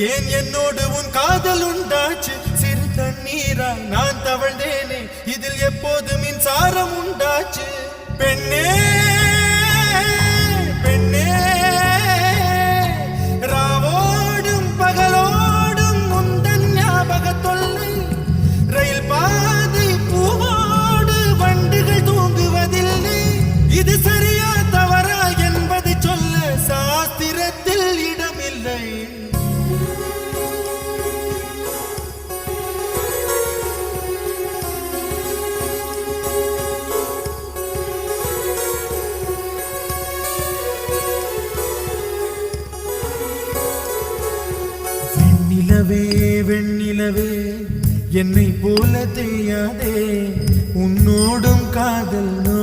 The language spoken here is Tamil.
ஏன் என்னோடு உன் காதல் உண்டாச்சு சிறு தண்ணீராய் நான் தவழ்ந்தேனே இதில் எப்போது மின்சாரம் உண்டாச்சு பெண்ணே பெண்ணே ராவோடும் பகலோடும் முந்தன் ஞாபக தொல்லை ரயில் பாதை பூவோடு வண்டுகள் தூங்குவதில்லை இது சரியா தவறா என்பதை சொல்ல சாஸ்திரத்தில் இடமில்லை வெண்ணிலவே வெண்ணிலவே என்னை போல தெரியாதே உன்னோடும் காதல் நோ